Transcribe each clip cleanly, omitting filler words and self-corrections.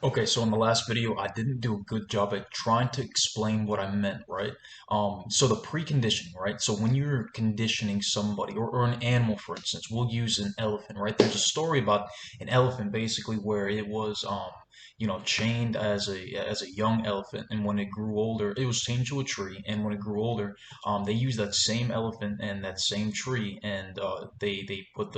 Okay, so in the last video, I didn't do a good job at trying to explain what I meant, right? So the preconditioning, right? So when you're conditioning somebody or an animal, for instance, we'll use an elephant, right? There's a story about an elephant basically where it was, chained as a young elephant, and when it grew older, it was chained to a tree, and when it grew older, they used that same elephant and that same tree, and they put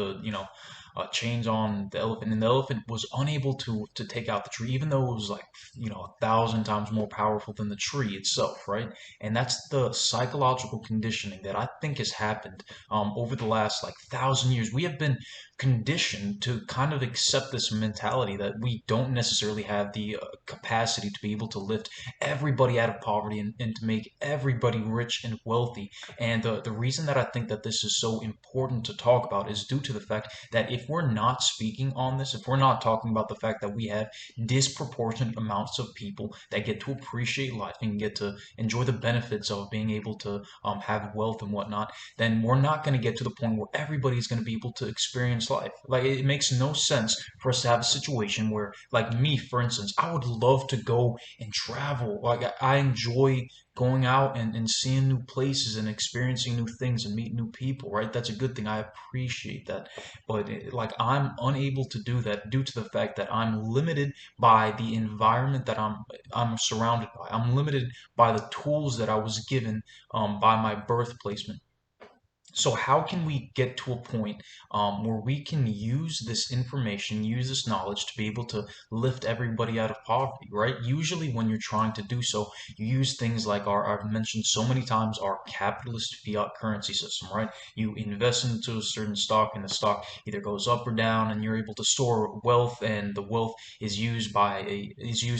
chains on the elephant, and the elephant was unable to take out the tree, even though it was like 1,000 times more powerful than the tree itself, right? And that's the psychological conditioning that I think has happened over the last like 1,000 years. We have been conditioned to kind of accept this mentality that we don't necessarily have the capacity to be able to lift everybody out of poverty and to make everybody rich and wealthy. And the reason that I think that this is so important to talk about is due to the fact that if we're not speaking on this, if we're not talking about the fact that we have disproportionate amounts of people that get to appreciate life and get to enjoy the benefits of being able to have wealth and whatnot, then we're not going to get to the point where everybody's going to be able to experience life. Like, it makes no sense for us to have a situation where, like me, for instance, I would love to go and travel. Like, I enjoy going out and seeing new places and experiencing new things and meeting new people, right? That's a good thing. I appreciate that. But like, I'm unable to do that due to the fact that I'm limited by the environment that I'm surrounded by. I'm limited by the tools that I was given by my birth placement. So how can we get to a point where we can use this information, use this knowledge to be able to lift everybody out of poverty, right? Usually when you're trying to do so, you use things like I've mentioned so many times, our capitalist fiat currency system, right? You invest into a certain stock and the stock either goes up or down, and you're able to store wealth, and the wealth is used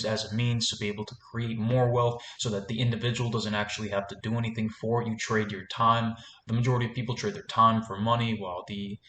as a means to be able to create more wealth so that the individual doesn't actually have to do anything for it. You trade your time. The majority of people trade their time for money, while the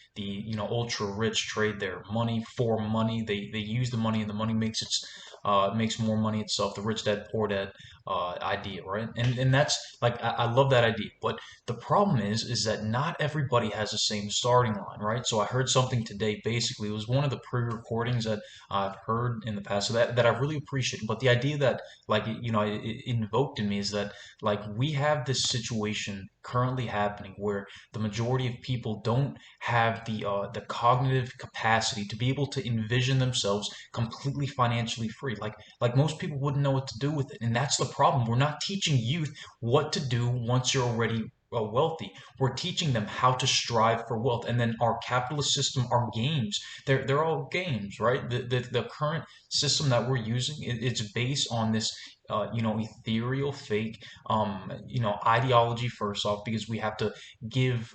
ultra rich trade their money for money. They use the money, and the money makes more money itself. The rich dad poor dad idea, right? And that's like, I love that idea. But the problem is that not everybody has the same starting line, right? So I heard something today. Basically, it was one of the pre-recordings that I've heard in the past, so that I really appreciate. But the idea that, like, it invoked in me is that, like, we have this situation currently happening where the majority of people don't have the cognitive capacity to be able to envision themselves completely financially free. Like most people wouldn't know what to do with it, and that's the problem. We're not teaching youth what to do once you're already wealthy. We're teaching them how to strive for wealth, and then our capitalist system, our games, they're all games, right? The current system that we're using, it's based on this ethereal, fake, ideology first off, because we have to give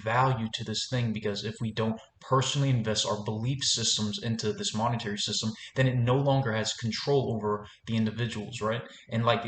value to this thing, because if we don't personally invest our belief systems into this monetary system, then it no longer has control over the individuals, right? And like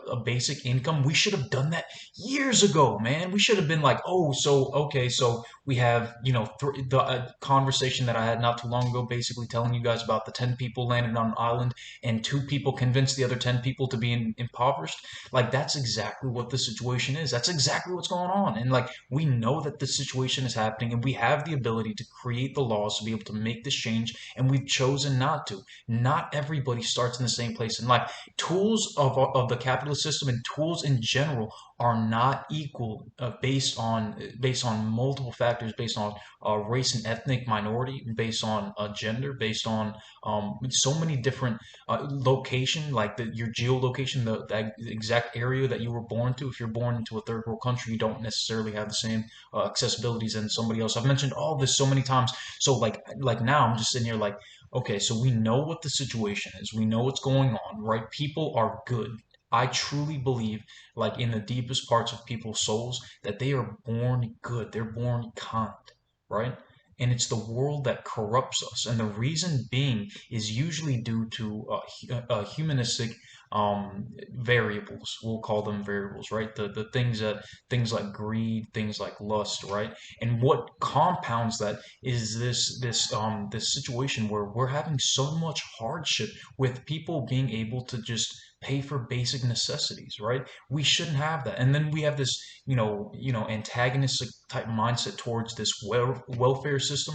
a basic income, we should have done that years ago, man. We should have been like, oh, so okay, so we have the conversation that I had not too long ago, basically telling you guys about the 10 people landed on an island and 2 people convinced the other 10 people to be impoverished. Like, that's exactly what the situation is. That's exactly what's going on. And like, we know that this situation is happening, and we have the ability to create the laws to be able to make this change, and we've chosen not to. Not everybody starts in the same place in life. Tools of the capitalist system and tools in general are not equal, based on multiple factors, based on race and ethnic minority, based on gender, based on so many different location, like your geolocation, the exact area that you were born to. If you're born into a third world country, you don't necessarily have the same accessibilities as somebody else. I've mentioned all this so many times. So like now I'm just sitting here like, okay, so we know what the situation is. We know what's going on, right? People are good. I truly believe, like, in the deepest parts of people's souls, that they are born good. They're born kind, right? And it's the world that corrupts us. And the reason being is usually due to humanistic variables. We'll call them variables, right? The things like greed, things like lust, right? And what compounds that is this situation where we're having so much hardship with people being able to just pay for basic necessities, right? We shouldn't have that. And then we have this, antagonistic type mindset towards this welfare system,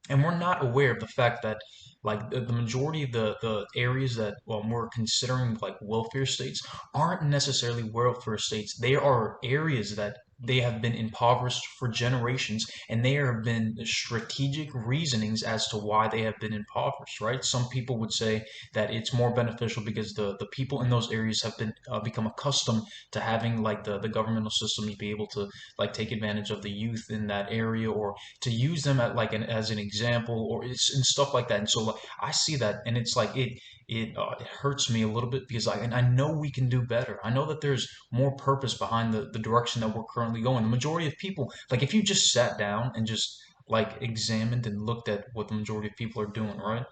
and we're not aware of the fact that, Like the majority of the areas that we're considering like welfare states aren't necessarily welfare states. They are areas that they have been impoverished for generations, and there have been strategic reasonings as to why they have been impoverished, right? Some people would say that it's more beneficial because the people in those areas have been become accustomed to having like the governmental systems be able to like take advantage of the youth in that area, or to use them at like as an example, or it's and stuff like that. And so like, I see that, and it's like it hurts me a little bit because and I know we can do better. I know that there's more purpose behind the direction that we're currently going. The majority of people, like if you just sat down and just like examined and looked at what the majority of people are doing, right?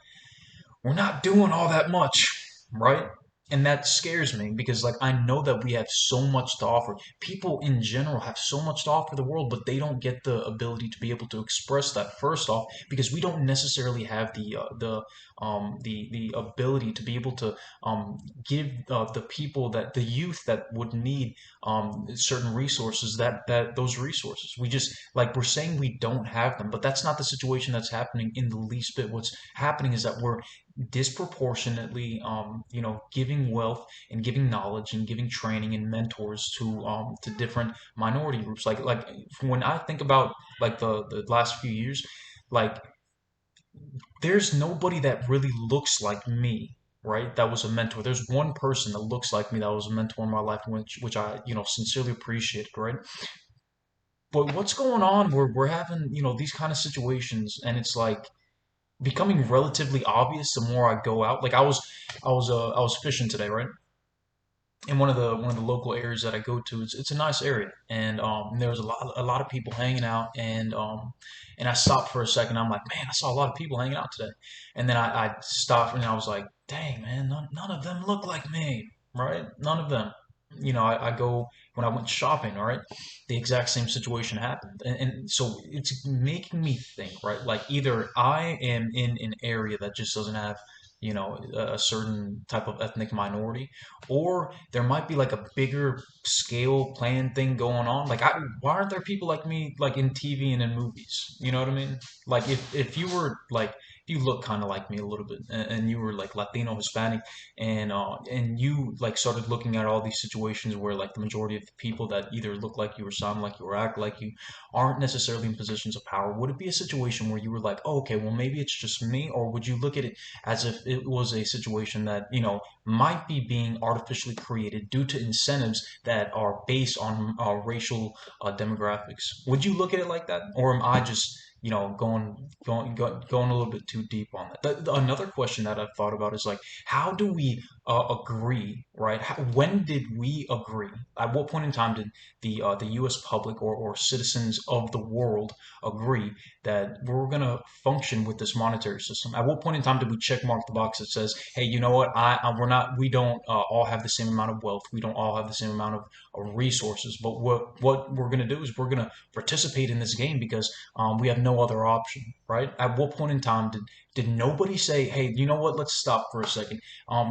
We're not doing all that much, right? And that scares me because like I know that we have so much to offer. People in general have so much to offer the world, but they don't get the ability to be able to express that first off because we don't necessarily have the ability to be able to give the people that the youth that would need certain resources that those resources. We just like we're saying we don't have them, but that's not the situation that's happening in the least bit. What's happening is that we're disproportionately giving wealth and giving knowledge and giving training and mentors to different minority groups, like when I think about like the last few years, like there's nobody that really looks like me, right? That was a mentor. There's one person that looks like me that was a mentor in my life, which I sincerely appreciate, right? But what's going on, we're having these kind of situations, and it's like becoming relatively obvious the more I go out. Like I was fishing today, right? In one of the local areas that I go to. It's a nice area, and there was a lot of people hanging out, and I stopped for a second. I'm like, man, I saw a lot of people hanging out today, and then I stopped and I was like, dang, man, none of them look like me, right? None of them. I go when I went shopping, all right, the exact same situation happened, and so it's making me think, right? Like either I am in an area that just doesn't have a certain type of ethnic minority, or there might be like a bigger scale plan thing going on. Like, why aren't there people like me like in TV and in movies? You know what I mean? Like, if you were like if you look kind of like me a little bit, and you were like Latino, Hispanic, and you like started looking at all these situations where like the majority of the people that either look like you or sound like you or act like you aren't necessarily in positions of power, would it be a situation where you were like, oh, okay, well maybe it's just me, or would you look at it as if it was a situation that might be being artificially created due to incentives that are based on racial demographics? Would you look at it like that, or am I just going a little bit too deep on that? Another question that I've thought about is like, how do we agree, right? When did we agree? At what point in time did the U.S. public, or citizens of the world agree that we're going to function with this monetary system? At what point in time did we check mark the box that says, hey, you know what? We don't all have the same amount of wealth. We don't all have the same amount of resources. But what we're going to do is we're going to participate in this game because we have no other option, right? At what point in time did nobody say, hey, you know what? Let's stop for a second.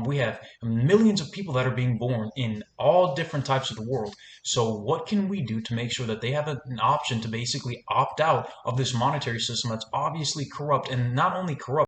We have millions of people that are being born in all different types of the world. So what can we do to make sure that they have an option to basically opt out of this monetary system that's obviously corrupt, and not only corrupt,